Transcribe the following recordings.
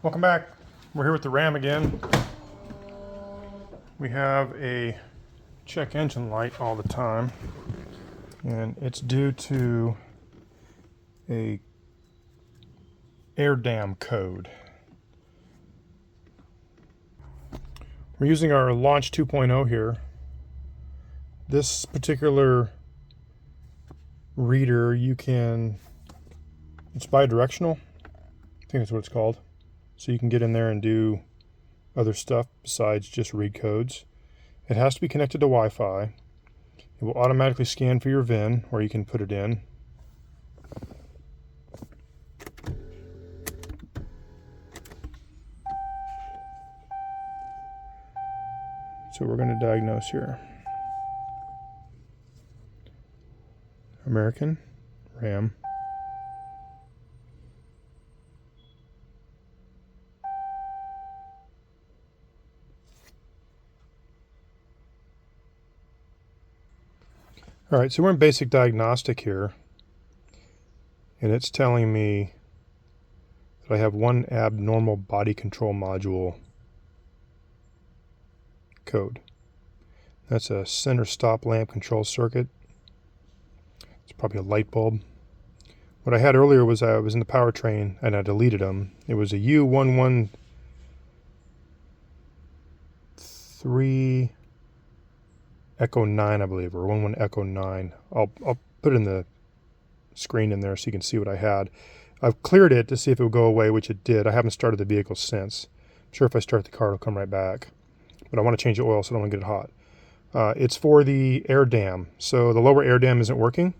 Welcome back. We're here with the RAM again. We have a check engine light all the time, and it's due to a air dam code. We're using our Launch 2.0 here. This particular reader, it's bidirectional. I think that's what it's called. So you can get in there and do other stuff besides just read codes. It has to be connected to Wi-Fi. It will automatically scan for your VIN, or you can put it in. So we're going to diagnose here. American, RAM. All right, so we're in basic diagnostic here, and it's telling me that I have one abnormal body control module code. That's a center stop lamp control circuit. It's probably a light bulb. What I had earlier was I was in the powertrain and I deleted them. It was a U11E3 Echo 9, I believe, or 11 Echo 9. I'll put in the screen in there so you can see what I had. I've cleared it to see if it would go away, which it did. I haven't started the vehicle since. I'm sure if I start the car, it'll come right back. But I want to change the oil so I don't want to get it hot. It's for the air dam. So the lower air dam isn't working.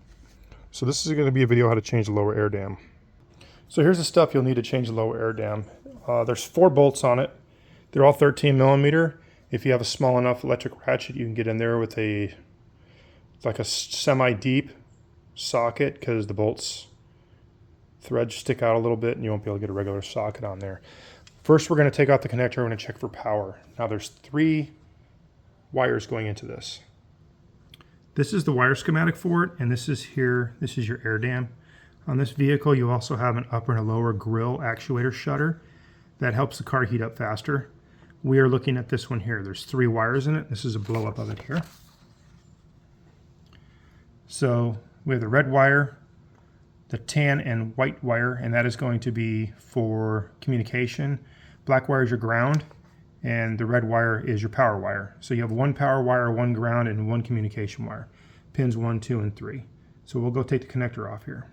So this is going to be a video how to change the lower air dam. So here's the stuff you'll need to change the lower air dam. There's 4 bolts on it. They're all 13 millimeter. If you have a small enough electric ratchet, you can get in there with like a semi-deep socket, because the bolts threads stick out a little bit and you won't be able to get a regular socket on there. First, we're going to take out the connector. We're going to check for power. Now there's 3 wires going into this. This is the wire schematic for it, and this is here. This is your air dam. On this vehicle, you also have an upper and a lower grill actuator shutter that helps the car heat up faster. We are looking at this one here. There's 3 wires in it. This is a blow up of it here. So we have the red wire, the tan and white wire, and that is going to be for communication. Black wire is your ground, and the red wire is your power wire. So you have 1 power wire, 1 ground, and 1 communication wire. Pins 1, 2, and 3. So we'll go take the connector off here.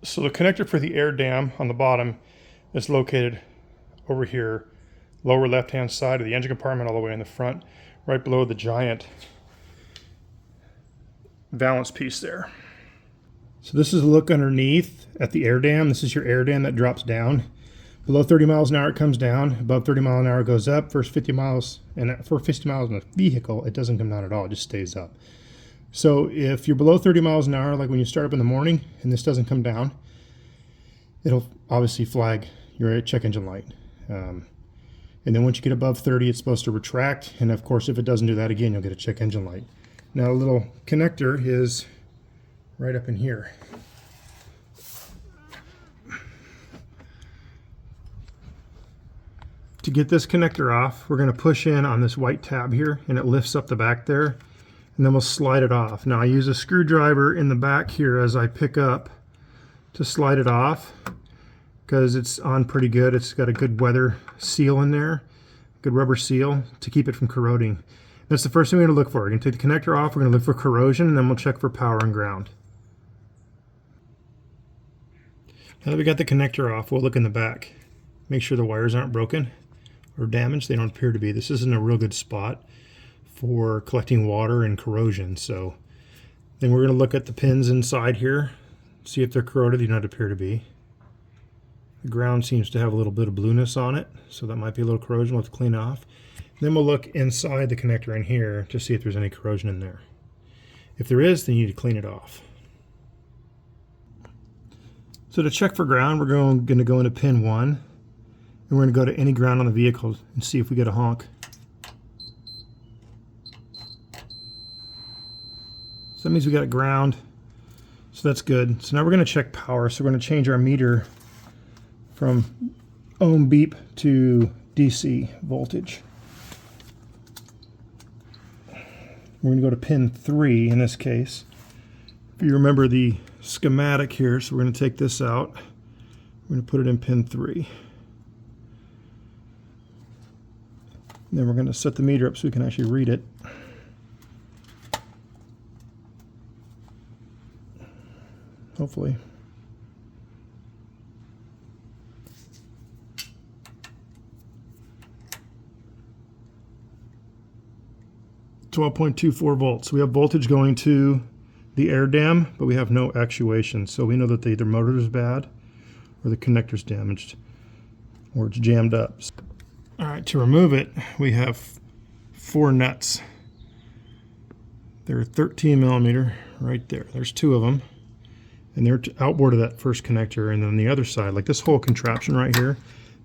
So the connector for the air dam on the bottom is located over here, lower left-hand side of the engine compartment, all the way in the front, right below the giant valance piece there. So this is a look underneath at the air dam. This is your air dam that drops down. Below 30 miles an hour it comes down. Above 30 miles an hour it goes up. First 50 miles, and for 50 miles in a vehicle, it doesn't come down at all. It just stays up. So if you're below 30 miles an hour, like when you start up in the morning and this doesn't come down, it'll obviously flag your check engine light. And then once you get above 30, it's supposed to retract. And of course, if it doesn't do that again, you'll get a check engine light. Now, a little connector is right up in here. To get this connector off, we're going to push in on this white tab here, and it lifts up the back there, and then we'll slide it off. Now, I use a screwdriver in the back here as I pick up to slide it off, because it's on pretty good. It's got a good weather seal in there, good rubber seal to keep it from corroding. That's the first thing we're going to look for. We're going to take the connector off, we're going to look for corrosion, and then we'll check for power and ground. Now that we got the connector off, we'll look in the back. Make sure the wires aren't broken or damaged. They don't appear to be. This isn't a real good spot for collecting water and corrosion. So then we're going to look at the pins inside here, see if they're corroded. They don't appear to be. The ground seems to have a little bit of blueness on it, so that might be a little corrosion. We'll have to clean off. Then we'll look inside the connector in here to see if there's any corrosion in there. If there is, then you need to clean it off. So to check for ground, we're going to go into pin 1, and we're going to go to any ground on the vehicle and see if we get a honk. So that means we got a ground, so that's good. So now we're going to check power. So we're going to change our meter from ohm beep to DC voltage. We're going to go to pin 3 in this case. If you remember the schematic here, so we're going to take this out. We're going to put it in pin 3. Then we're going to set the meter up so we can actually read it. Hopefully. .24 volts. We have voltage going to the air dam, but we have no actuation. So we know that either motor is bad or the connector's damaged or it's jammed up. All right, to remove it, we have 4 nuts. They're 13 millimeter right there. There's 2 of them. And they're outboard of that first connector, and then the other side, like this whole contraption right here,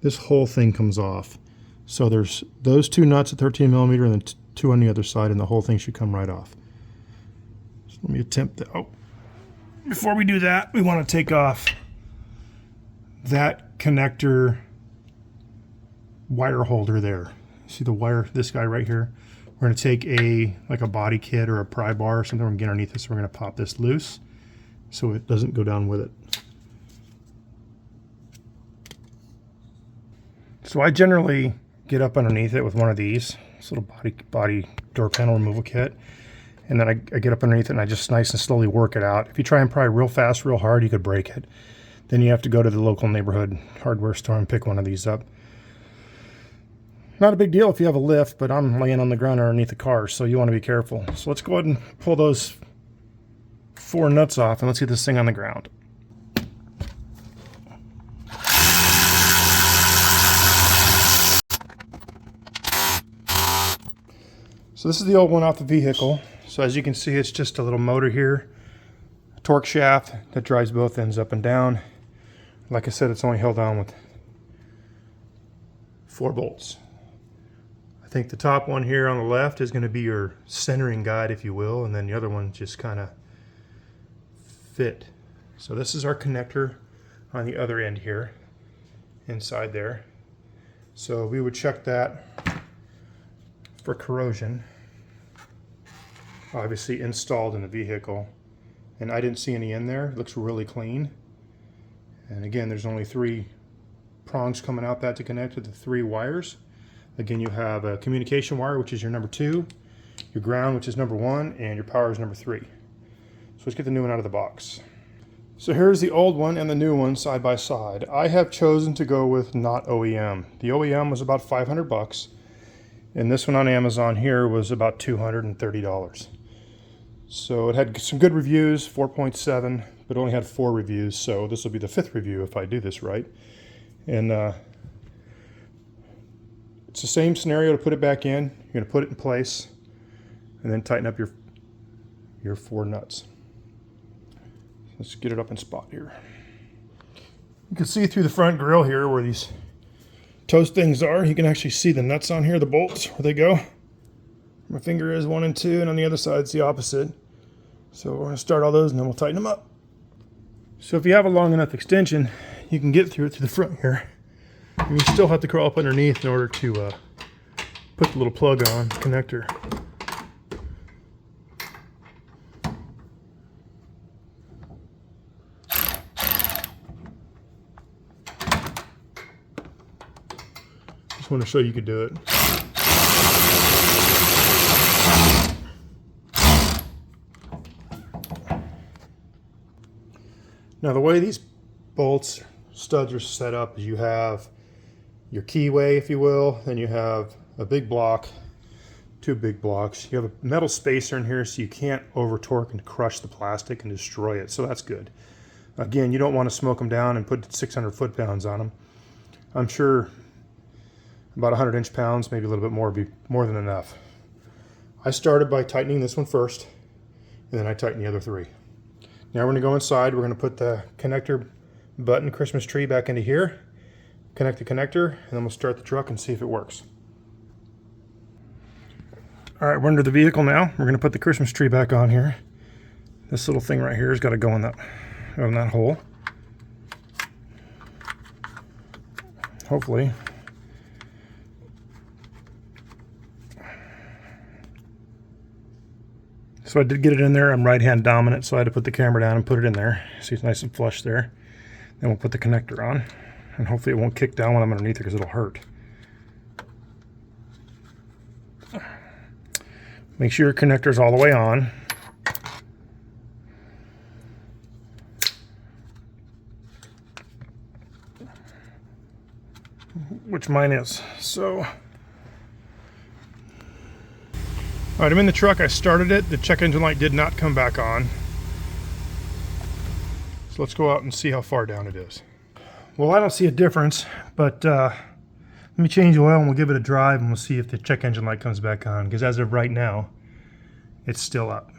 this whole thing comes off. So there's those 2 nuts at 13 millimeter and then 2 on the other side, and the whole thing should come right off. So let me attempt that. Oh, before we do that, we want to take off that connector wire holder there. See the wire, this guy right here? We're going to take like a body kit or a pry bar or something, we're going to get underneath this, we're going to pop this loose so it doesn't go down with it. So I generally get up underneath it with one of these, this little body door panel removal kit, and then I get up underneath it and I just nice and slowly work it out. If you try and pry real fast, real hard, you could break it. Then you have to go to the local neighborhood hardware store and pick one of these up. Not a big deal if you have a lift, but I'm laying on the ground underneath the car, so you want to be careful. So let's go ahead and pull those 4 nuts off and let's get this thing on the ground. So this is the old one off the vehicle. So as you can see, it's just a little motor here, a torque shaft that drives both ends up and down. Like I said, it's only held on with 4 bolts. I think the top one here on the left is going to be your centering guide, if you will, and then the other one just kind of fit. So this is our connector on the other end here, inside there. So we would check that for corrosion. Obviously installed in the vehicle, and I didn't see any in there. It looks really clean. And again, there's only 3 prongs coming out that to connect to the 3 wires. Again, you have a communication wire, which is your number 2, your ground, which is number 1, and your power is number 3. So let's get the new one out of the box. So here's the old one and the new one side by side. I have chosen to go with not OEM. The OEM was about 500 bucks, and this one on Amazon here was about $230. So it had some good reviews, 4.7, but only had 4 reviews, so this will be the 5th review if I do this right. And it's the same scenario to put it back in. You're going to put it in place and then tighten up your 4 nuts. Let's get it up in spot here. You can see through the front grille here where these toast things are. You can actually see the nuts on here, the bolts, where they go. My finger is 1 and 2, and on the other side it's the opposite. So we're going to start all those and then we'll tighten them up. So if you have a long enough extension, you can get through it to the front here. You still have to crawl up underneath in order to put the little plug on, connector. Just want to show you could do it. Now the way these bolts, studs are set up is you have your keyway, if you will, then you have a big block, 2 big blocks. You have a metal spacer in here so you can't over torque and crush the plastic and destroy it, so that's good. Again, you don't want to smoke them down and put 600 foot-pounds on them. I'm sure about 100 inch-pounds, maybe a little bit more, would be more than enough. I started by tightening this one first, and then I tightened the other 3. Now we're going to go inside. We're going to put the connector button Christmas tree back into here, connect the connector, and then we'll start the truck and see if it works. All right, we're under the vehicle now. We're going to put the Christmas tree back on here. This little thing right here has got to go in that hole. hopefully. So I did get it in there. I'm right-hand dominant, so I had to put the camera down and put it in there. See, it's nice and flush there. Then we'll put the connector on, and hopefully it won't kick down when I'm underneath it because it'll hurt. Make sure your connector's all the way on. Which mine is. So, all right, I'm in the truck. I started it. The check engine light did not come back on. So let's go out and see how far down it is. Well, I don't see a difference, but let me change the oil and we'll give it a drive and we'll see if the check engine light comes back on, because as of right now, it's still up.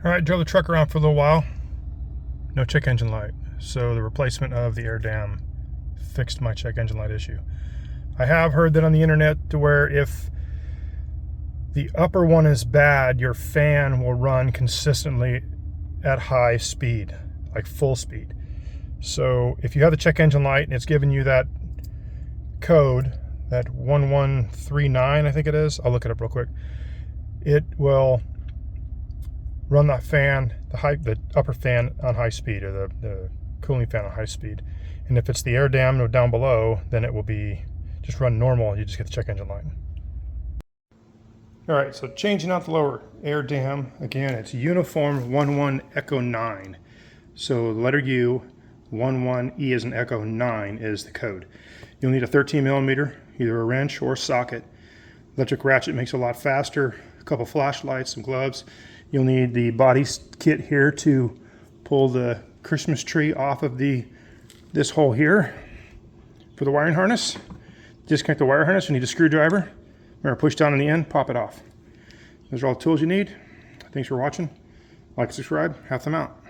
All right, drove the truck around for a little while. No check engine light. So the replacement of the air dam fixed my check engine light issue. I have heard that on the internet to where if the upper one is bad, your fan will run consistently at high speed, like full speed. So if you have the check engine light and it's giving you that code, that 1139, I think it is, I'll look it up real quick, it will run that fan, the upper fan on high speed, or the cooling fan on high speed. And if it's the air dam down below, then it will be just run normal. You just get the check engine light. All right, so changing out the lower air dam, again, it's uniform 11 Echo 9. So the letter U, 11 E as in Echo 9 is the code. You'll need a 13 millimeter, either a wrench or a socket. Electric ratchet makes it a lot faster. A couple flashlights, some gloves. You'll need the body kit here to pull the Christmas tree off of this hole here for the wiring harness. Disconnect the wire harness. You need a screwdriver. Remember, push down on the end, pop it off. Those are all the tools you need. Thanks for watching. Like and subscribe. Half them out.